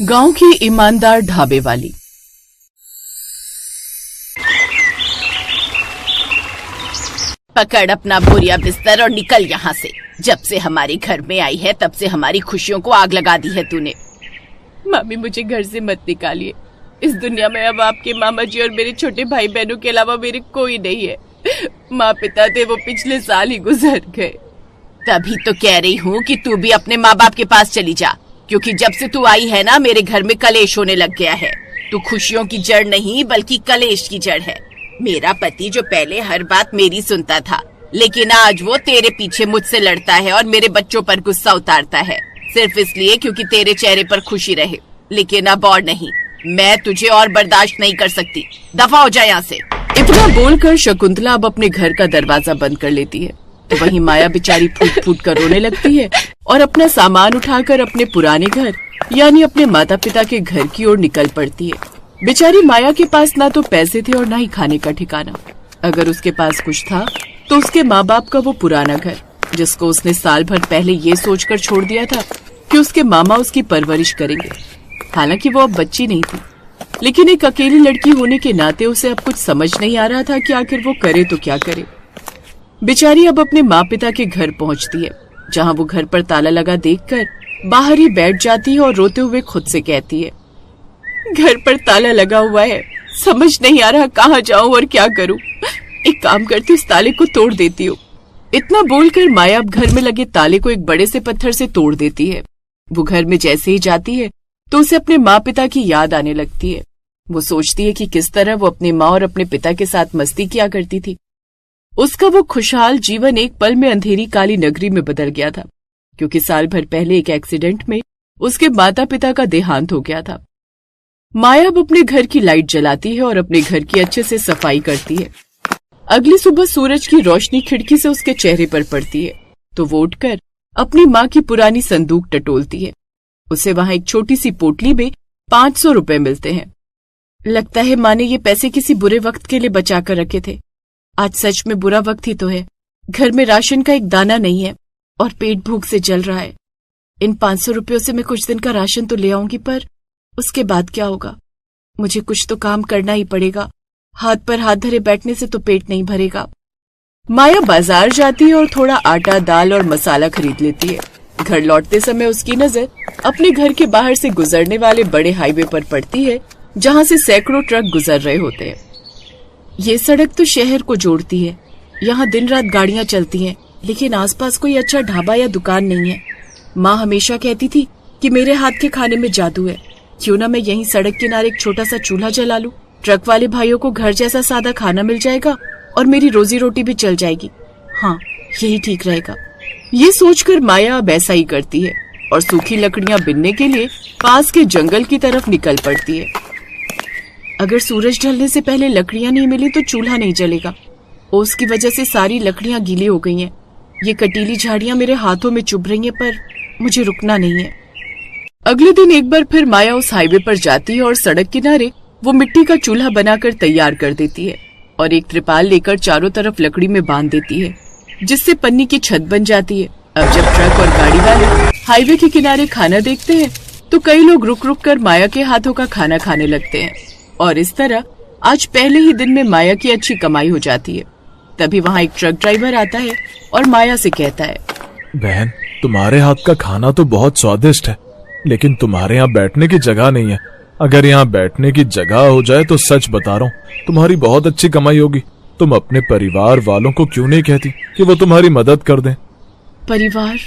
गांव की ईमानदार ढाबे वाली। पकड़ अपना बोरिया बिस्तर और निकल यहाँ से। जब से हमारे घर में आई है तब से हमारी खुशियों को आग लगा दी है तूने। मामी, मुझे घर से मत निकालिए। इस दुनिया में अब आपके मामा जी और मेरे छोटे भाई बहनों के अलावा मेरे कोई नहीं है। माँ पिता थे, वो पिछले साल ही गुजर गए। तभी तो कह रही हूँ कि तू भी अपने माँ बाप के पास चली जा, क्योंकि जब से तू आई है ना मेरे घर में कलेश होने लग गया है। तू खुशियों की जड़ नहीं बल्कि कलेश की जड़ है। मेरा पति जो पहले हर बात मेरी सुनता था, लेकिन आज वो तेरे पीछे मुझसे लड़ता है और मेरे बच्चों पर गुस्सा उतारता है, सिर्फ इसलिए क्योंकि तेरे चेहरे पर खुशी रहे। लेकिन अब और नहीं, मैं तुझे और बर्दाश्त नहीं कर सकती। दफा हो जा यहाँ से। इतना बोलकर शकुंतला अब अपने घर का दरवाजा बंद कर लेती है। तो वहीं माया बेचारी फूट फूट कर रोने लगती है और अपना सामान उठाकर अपने पुराने घर यानी अपने माता पिता के घर की ओर निकल पड़ती है। बेचारी माया के पास ना तो पैसे थे और ना ही खाने का ठिकाना। अगर उसके पास कुछ था तो उसके माँ बाप का वो पुराना घर, जिसको उसने साल भर पहले ये सोचकर छोड़ दिया था कि उसके मामा उसकी परवरिश करेंगे। हालांकि वो अब बच्ची नहीं थी, लेकिन एक अकेली लड़की होने के नाते उसे अब कुछ समझ नहीं आ रहा था कि आखिर वो करे तो क्या करे। बेचारी अब अपने माँ पिता के घर पहुँचती है, जहाँ वो घर पर ताला लगा देखकर बाहर ही बैठ जाती है और रोते हुए खुद से कहती है, घर पर ताला लगा हुआ है, समझ नहीं आ रहा कहाँ जाऊं और क्या करूं। एक काम करती, उस ताले को तोड़ देती हूँ। इतना बोलकर माया अब घर में लगे ताले को एक बड़े से पत्थर से तोड़ देती है। वो घर में जैसे ही जाती है तो उसे अपने माँ पिता की याद आने लगती है। वो सोचती है कि किस तरह वो अपनी माँ और अपने पिता के साथ मस्ती किया करती थी। उसका वो खुशहाल जीवन एक पल में अंधेरी काली नगरी में बदल गया था, क्योंकि साल भर पहले एक एक्सीडेंट में उसके माता पिता का देहांत हो गया था। माया अब अपने घर की लाइट जलाती है और अपने घर की अच्छे से सफाई करती है। अगली सुबह सूरज की रोशनी खिड़की से उसके चेहरे पर पड़ती है तो वो उठकर अपनी माँ की पुरानी संदूक टटोलती है। उसे वहां एक छोटी सी पोटली में 500 रुपए मिलते हैं। लगता है माँ ने ये पैसे किसी बुरे वक्त के लिए बचा कर रखे थे। आज सच में बुरा वक्त ही तो है। घर में राशन का एक दाना नहीं है और पेट भूख से जल रहा है। इन 500 रुपयों से मैं कुछ दिन का राशन तो ले आऊंगी, पर उसके बाद क्या होगा? मुझे कुछ तो काम करना ही पड़ेगा। हाथ पर हाथ धरे बैठने से तो पेट नहीं भरेगा। माया बाजार जाती है और थोड़ा आटा, दाल और मसाला खरीद लेती है। घर लौटते समय उसकी नजर अपने घर के बाहर से गुजरने वाले बड़े हाईवे पर पड़ती है, जहां से सैकड़ों ट्रक गुजर रहे होते हैं। ये सड़क तो शहर को जोड़ती है। यहाँ दिन रात गाड़ियां चलती हैं, लेकिन आसपास कोई अच्छा ढाबा या दुकान नहीं है। माँ हमेशा कहती थी कि मेरे हाथ के खाने में जादू है। क्यों ना मैं यहीं सड़क किनारे एक छोटा सा चूल्हा जला लूं। ट्रक वाले भाइयों को घर जैसा सादा खाना मिल जाएगा और मेरी रोजी रोटी भी चल जाएगी। हाँ, यही ठीक रहेगा। ये सोचकर माया अब ऐसा ही करती है और सूखी लकड़ियां बिनने के लिए पास के जंगल की तरफ निकल पड़ती है। अगर सूरज ढलने से पहले लकड़ियां नहीं मिली तो चूल्हा नहीं जलेगा। ओस की वजह से सारी लकड़ियां गीली हो गई हैं। ये कटीली झाड़ियां मेरे हाथों में चुभ रही हैं, पर मुझे रुकना नहीं है। अगले दिन एक बार फिर माया उस हाईवे पर जाती है और सड़क किनारे वो मिट्टी का चूल्हा बनाकर तैयार कर देती है और एक त्रिपाल लेकर चारों तरफ लकड़ी में बांध देती है, जिससे पन्नी की छत बन जाती है। अब जब ट्रक और गाड़ी वाले हाईवे के किनारे खाना देखते हैं तो कई लोग रुक रुक कर माया के हाथों का खाना खाने लगते हैं और इस तरह आज पहले ही दिन में माया की अच्छी कमाई हो जाती है। तभी वहाँ एक ट्रक ड्राइवर आता है और माया से कहता है, बहन, तुम्हारे हाथ का खाना तो बहुत स्वादिष्ट है, लेकिन तुम्हारे यहाँ बैठने की जगह नहीं है। अगर यहाँ बैठने की जगह हो जाए तो सच बता रहा हूँ, तुम्हारी बहुत अच्छी कमाई होगी। तुम अपने परिवार वालों को क्यों नहीं कहती कि वो तुम्हारी मदद कर दें? परिवार?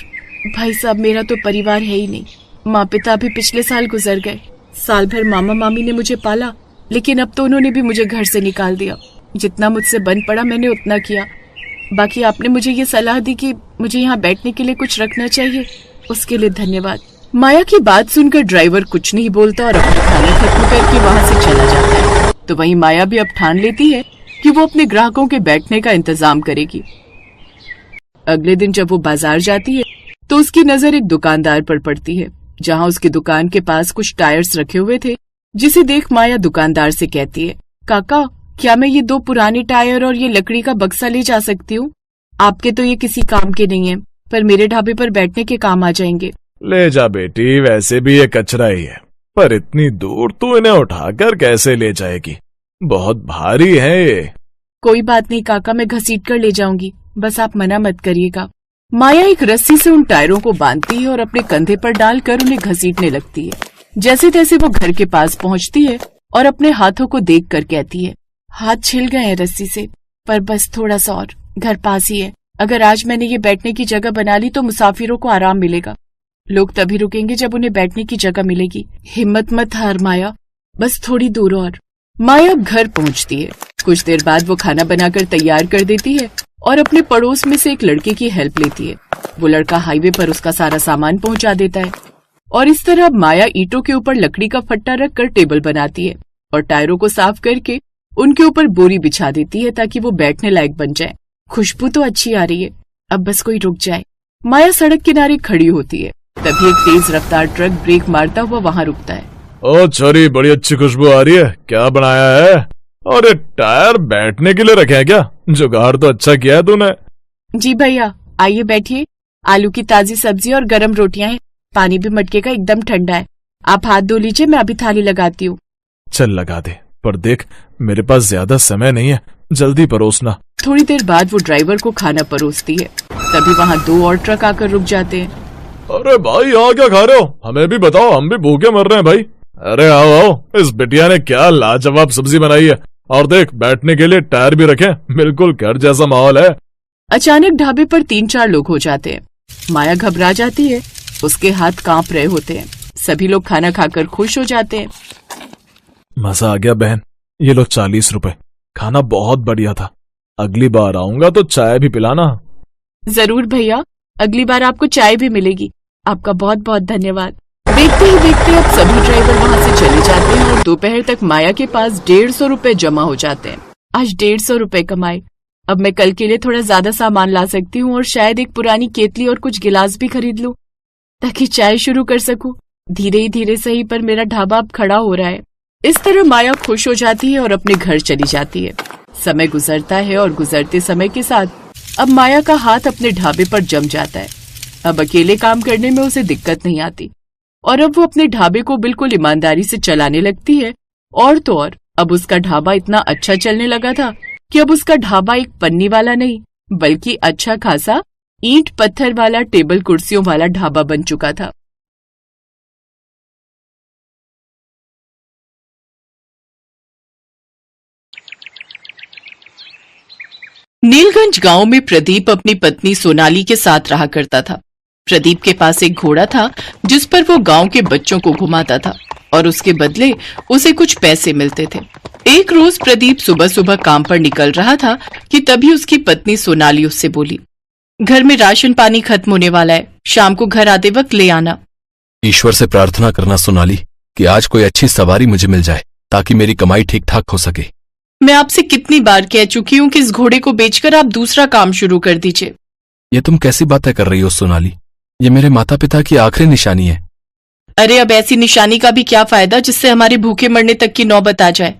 भाई साहब, मेरा तो परिवार है ही नहीं। माँ पिता भी पिछले साल गुजर गए। साल भर मामा मामी ने मुझे पाला, लेकिन अब तो उन्होंने भी मुझे घर से निकाल दिया। जितना मुझसे बन पड़ा मैंने उतना किया। बाकी आपने मुझे ये सलाह दी कि मुझे यहाँ बैठने के लिए कुछ रखना चाहिए, उसके लिए धन्यवाद। माया की बात सुनकर ड्राइवर कुछ नहीं बोलता और अपना खाना खत्म करके वहाँ से चला जाता है। तो वहीं माया भी अब ठान लेती है कि वो अपने ग्राहकों के बैठने का इंतजाम करेगी। अगले दिन जब वो बाजार जाती है तो उसकी नजर एक दुकानदार पर पड़ती है, जहाँ उसकी दुकान के पास कुछ टायर्स रखे हुए थे, जिसे देख माया दुकानदार से कहती है, काका, क्या मैं ये 2 पुराने टायर और ये लकड़ी का बक्सा ले जा सकती हूँ? आपके तो ये किसी काम के नहीं है, पर मेरे ढाबे पर बैठने के काम आ जाएंगे। ले जा बेटी, वैसे भी ये कचरा ही है। पर इतनी दूर तू इन्हें उठाकर कैसे ले जाएगी? बहुत भारी है ये। कोई बात नहीं काका, मैं घसीट कर ले जाऊंगी, बस आप मना मत करिएगा। माया एक रस्सी से उन टायरों को बांधती है और अपने कंधे पर डालकर उन्हें घसीटने लगती है। जैसे तैसे वो घर के पास पहुंचती है और अपने हाथों को देखकर कहती है, हाथ छिल गए हैं रस्सी से, पर बस थोड़ा सा और, घर पास ही है। अगर आज मैंने ये बैठने की जगह बना ली तो मुसाफिरों को आराम मिलेगा। लोग तभी रुकेंगे जब उन्हें बैठने की जगह मिलेगी। हिम्मत मत हार माया, बस थोड़ी दूर और। माया अब घर पहुंचती है। कुछ देर बाद वो खाना बनाकर तैयार कर देती है और अपने पड़ोस में से एक लड़के की हेल्प लेती है। वो लड़का हाईवे पर उसका सारा सामान पहुंचा देता है और इस तरह माया ईंटों के ऊपर लकड़ी का फट्टा रखकर टेबल बनाती है और टायरों को साफ करके उनके ऊपर बोरी बिछा देती है ताकि वो बैठने लायक बन जाए। खुशबू तो अच्छी आ रही है, अब बस कोई रुक जाए। माया सड़क किनारे खड़ी होती है, तभी एक तेज रफ्तार ट्रक ब्रेक मारता हुआ वहाँ रुकता है। ओ छोरी, बड़ी अच्छी खुशबू आ रही है, क्या बनाया है? और ये टायर बैठने के लिए रखे हैं क्या? जुगाड़ तो अच्छा किया है तूने। जी भैया, आइए बैठिए। आलू की ताजी सब्जी और गरम रोटियां हैं। पानी भी मटके का एकदम ठंडा है। आप हाथ धो लीजिए, मैं अभी थाली लगाती हूँ। चल लगा दे, पर देख मेरे पास ज्यादा समय नहीं है, जल्दी परोसना। थोड़ी देर बाद वो ड्राइवर को खाना परोसती है, तभी वहाँ 2 और ट्रक आकर रुक जाते हैं। अरे भाई, यहाँ क्या खा रहे हो? हमें भी बताओ, हम भी भूखे मर रहे हैं भाई। अरे आओ आओ, इस बिटिया ने क्या लाजवाब सब्जी बनाई है, और देख बैठने के लिए टायर भी रखे, बिल्कुल घर जैसा माहौल है। अचानक ढाबे पर 3-4 लोग हो जाते हैं। माया घबरा जाती है, उसके हाथ कांप रहे होते हैं। सभी लोग खाना खाकर खुश हो जाते हैं। मजा आ गया बहन, ये लो 40 रुपए, खाना बहुत बढ़िया था। अगली बार आऊंगा तो चाय भी पिलाना। जरूर भैया, अगली बार आपको चाय भी मिलेगी। आपका बहुत बहुत धन्यवाद। देखते ही देखते अब सभी ड्राइवर वहाँ से चले जाते हैं और दोपहर तक माया के पास 150 रुपए जमा हो जाते हैं। आज 150 रुपए कमाए। अब मैं कल के लिए थोड़ा ज्यादा सामान ला सकती हूँ और शायद एक पुरानी केतली और कुछ गिलास भी खरीद लूं ताकि चाय शुरू कर सकूं। धीरे ही धीरे सही, पर मेरा ढाबा अब खड़ा हो रहा है। इस तरह माया खुश हो जाती है और अपने घर चली जाती है। समय गुजरता है और गुजरते समय के साथ अब माया का हाथ अपने ढाबे पर जम जाता है। अब अकेले काम करने में उसे दिक्कत नहीं आती और अब वो अपने ढाबे को बिल्कुल ईमानदारी से चलाने लगती है। और तो और अब उसका ढाबा इतना अच्छा चलने लगा था कि अब उसका ढाबा एक पन्नी वाला नहीं बल्कि अच्छा खासा ईंट पत्थर वाला टेबल कुर्सियों वाला ढाबा बन चुका था। नीलगंज गांव में प्रदीप अपनी पत्नी सोनाली के साथ रहा करता था। प्रदीप के पास एक घोड़ा था जिस पर वो गांव के बच्चों को घुमाता था और उसके बदले उसे कुछ पैसे मिलते थे। एक रोज प्रदीप सुबह सुबह काम पर निकल रहा था कि तभी उसकी पत्नी सोनाली उससे बोली, घर में राशन पानी खत्म होने वाला है, शाम को घर आते वक्त ले आना। ईश्वर से प्रार्थना करना सोनाली कि आज कोई अच्छी सवारी मुझे मिल जाए ताकि मेरी कमाई ठीक ठाक हो सके। मैं आपसे कितनी बार कह चुकी हूँ कि इस घोड़े को बेचकर आप दूसरा काम शुरू कर दीजिए। ये तुम कैसी बातें कर रही हो सोनाली? ये मेरे माता पिता की आखिरी निशानी है। अरे अब ऐसी निशानी का भी क्या फायदा जिससे हमारे भूखे मरने तक की नौबत आ जाए।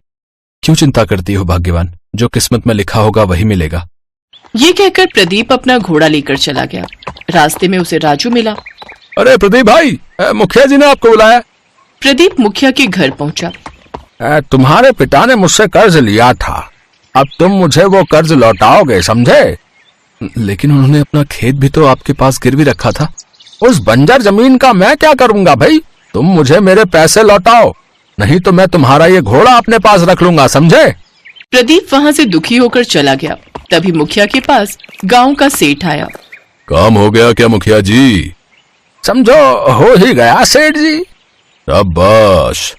क्यों चिंता करती हो भाग्यवान, जो किस्मत में लिखा होगा वही मिलेगा। ये कहकर प्रदीप अपना घोड़ा लेकर चला गया। रास्ते में उसे राजू मिला। अरे प्रदीप भाई, मुखिया जी ने आपको बुलाया। प्रदीप मुखिया के घर पहुंचा। तुम्हारे पिता ने मुझसे कर्ज लिया था, अब तुम मुझे वो कर्ज लौटाओगे, समझे? लेकिन उन्होंने अपना खेत भी तो आपके पास गिरवी रखा था। उस बंजर जमीन का मैं क्या करूंगा भाई? तुम मुझे मेरे पैसे लौटाओ, नहीं तो मैं तुम्हारा ये घोड़ा अपने पास रख लूंगा, समझे? प्रदीप वहाँ से दुखी होकर चला गया। तभी मुखिया के पास गांव का सेठ आया। काम हो गया क्या मुखिया जी? समझो हो ही गया सेठ जी। शाबाश,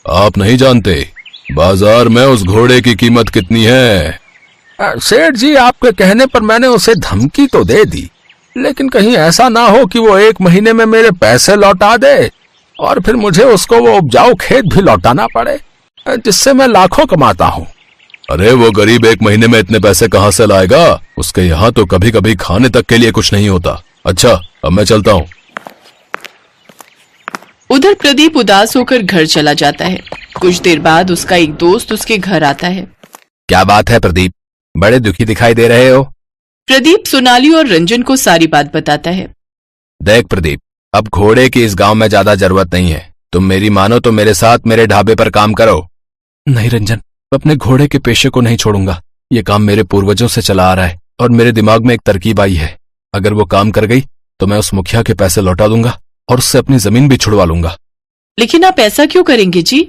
आप नहीं जानते बाजार में उस घोड़े की कीमत कितनी है? सेठ जी, आपके कहने पर मैंने उसे धमकी तो दे दी, लेकिन कहीं ऐसा ना हो कि वो 1 महीने में मेरे पैसे लौटा दे और फिर मुझे उसको वो उपजाऊ खेत भी लौटाना पड़े जिससे मैं लाखों कमाता हूँ। अरे वो गरीब 1 महीने में इतने पैसे कहाँ से लाएगा? उसके यहाँ तो कभी कभी खाने तक के लिए कुछ नहीं होता। अच्छा, अब मैं चलता हूँ। उधर प्रदीप उदास होकर घर चला जाता है। कुछ देर बाद उसका एक दोस्त उसके घर आता है। क्या बात है प्रदीप, बड़े दुखी दिखाई दे रहे हो? प्रदीप सोनाली और रंजन को सारी बात बताता है। देख प्रदीप, अब घोड़े की इस गांव में ज्यादा जरूरत नहीं है। तुम मेरी मानो तो मेरे साथ मेरे ढाबे पर काम करो। नहीं रंजन, मैं अपने घोड़े के पेशे को नहीं छोड़ूंगा। ये काम मेरे पूर्वजों से चला आ रहा है और मेरे दिमाग में एक तरकीब आई है। अगर वो काम कर गई तो मैं उस मुखिया के पैसे लौटा दूंगा और उससे अपनी जमीन भी छुड़वा लूंगा। लेकिन आप ऐसा क्यों करेंगे जी?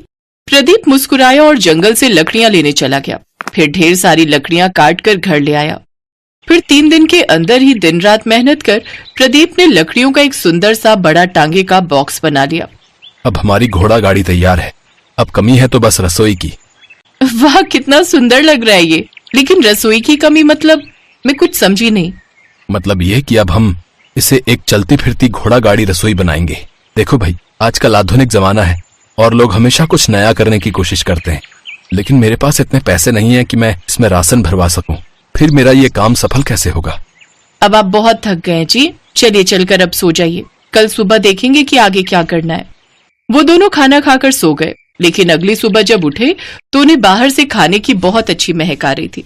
प्रदीप मुस्कुराया और जंगल से लकड़ियां लेने चला गया। फिर ढेर सारी लकड़ियां काट कर घर ले आया। फिर 3 दिन के अंदर ही दिन रात मेहनत कर प्रदीप ने लकड़ियों का एक सुंदर सा बड़ा टांगे का बॉक्स बना लिया। अब हमारी घोड़ा गाड़ी तैयार है। अब कमी है तो बस रसोई की। वाह, कितना सुंदर लग रहा है ये। लेकिन रसोई की कमी मतलब? मैं कुछ समझी नहीं। मतलब ये कि अब हम इसे एक चलती फिरती घोड़ा गाड़ी रसोई बनाएंगे। देखो भाई, आजकल आधुनिक जमाना है और लोग हमेशा कुछ नया करने की कोशिश करते हैं, लेकिन मेरे पास इतने पैसे नहीं है कि मैं इसमें राशन भरवा सकूं। फिर मेरा ये काम सफल कैसे होगा? अब आप बहुत थक गए जी, चलिए चलकर अब सो जाइए। कल सुबह देखेंगे कि आगे क्या करना है। वो दोनों खाना खाकर सो गए, लेकिन अगली सुबह जब उठे तो उन्हें बाहर से खाने की बहुत अच्छी महक आ रही थी।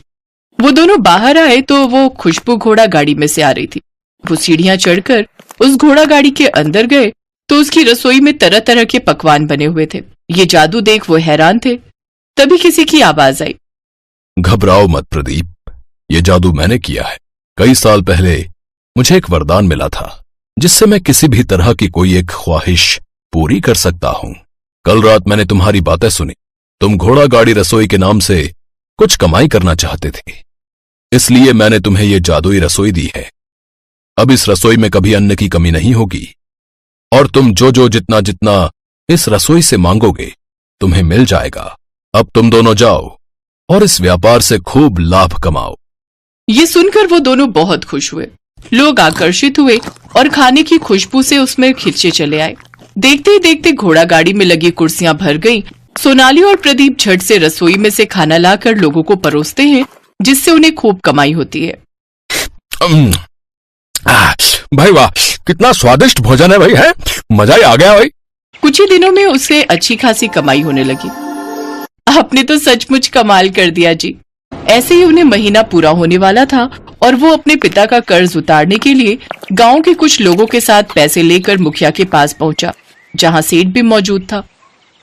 वो दोनों बाहर आए तो वो खुशबू घोड़ा गाड़ी में से आ रही थी। वो सीढ़ियां चढ़कर उस घोड़ा गाड़ी के अंदर गए तो उसकी रसोई में तरह तरह के पकवान बने हुए थे। ये जादू देख वो हैरान थे। तभी किसी की आवाज आई। घबराओ मत प्रदीप, ये जादू मैंने किया है। कई साल पहले मुझे एक वरदान मिला था जिससे मैं किसी भी तरह की कोई एक ख्वाहिश पूरी कर सकता हूं। कल रात मैंने तुम्हारी बातें सुनी। तुम घोड़ा गाड़ी रसोई के नाम से कुछ कमाई करना चाहते थे, इसलिए मैंने तुम्हें ये जादुई रसोई दी है। अब इस रसोई में कभी अन्न की कमी नहीं होगी और तुम जो जितना जितना इस रसोई से मांगोगे तुम्हें मिल जाएगा। अब तुम दोनों जाओ और इस व्यापार से खूब लाभ कमाओ। ये सुनकर वो दोनों बहुत खुश हुए। लोग आकर्षित हुए और खाने की खुशबू से उसमें खिंचे चले आए। देखते ही देखते घोड़ा गाड़ी में लगी कुर्सियां भर गईं। सोनाली और प्रदीप झट से रसोई में से खाना लाकर लोगों को परोसते हैं, जिससे उन्हें खूब कमाई होती है। भाई वाह, कितना स्वादिष्ट भोजन है भाई, है मजा ही आ गया भाई। कुछ ही दिनों में उससे अच्छी खासी कमाई होने लगी। आपने तो सचमुच कमाल कर दिया जी। ऐसे ही उन्हें महीना पूरा होने वाला था और वो अपने पिता का कर्ज उतारने के लिए गांव के कुछ लोगों के साथ पैसे लेकर मुखिया के पास पहुंचा, जहां सेठ भी मौजूद था।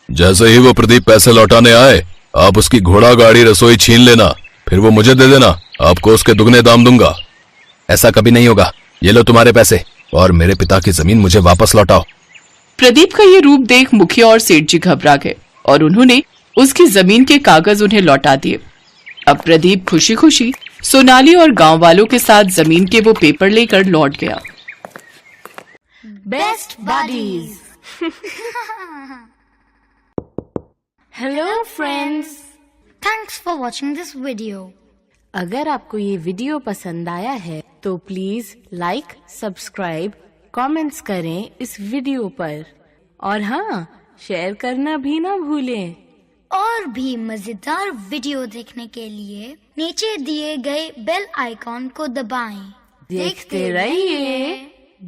जैसे ही वो प्रदीप पैसे लौटाने आए, आप उसकी घोड़ा गाड़ी रसोई छीन लेना, फिर वो मुझे दे देना। आपको उसके दुगने दाम दूंगा। ऐसा कभी नहीं होगा। ये लो तुम्हारे पैसे और मेरे पिता की जमीन मुझे वापस लौटाओ। प्रदीप का ये रूप देख मुखिया और सेठ जी घबरा गए और उन्होंने उसकी जमीन के कागज उन्हें लौटा दिए। अब प्रदीप खुशी खुशी सोनाली और गांव वालों के साथ जमीन के वो पेपर लेकर लौट गया। Best buddies. Hello friends, thanks for watching this video. अगर आपको ये वीडियो पसंद आया है तो प्लीज लाइक, सब्सक्राइब, कमेंट्स करें इस वीडियो पर और हाँ, शेयर करना भी ना भूलें। और भी मजेदार वीडियो देखने के लिए नीचे दिए गए बेल आइकॉन को दबाएं। देखते रहिए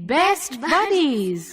बेस्ट बडीज।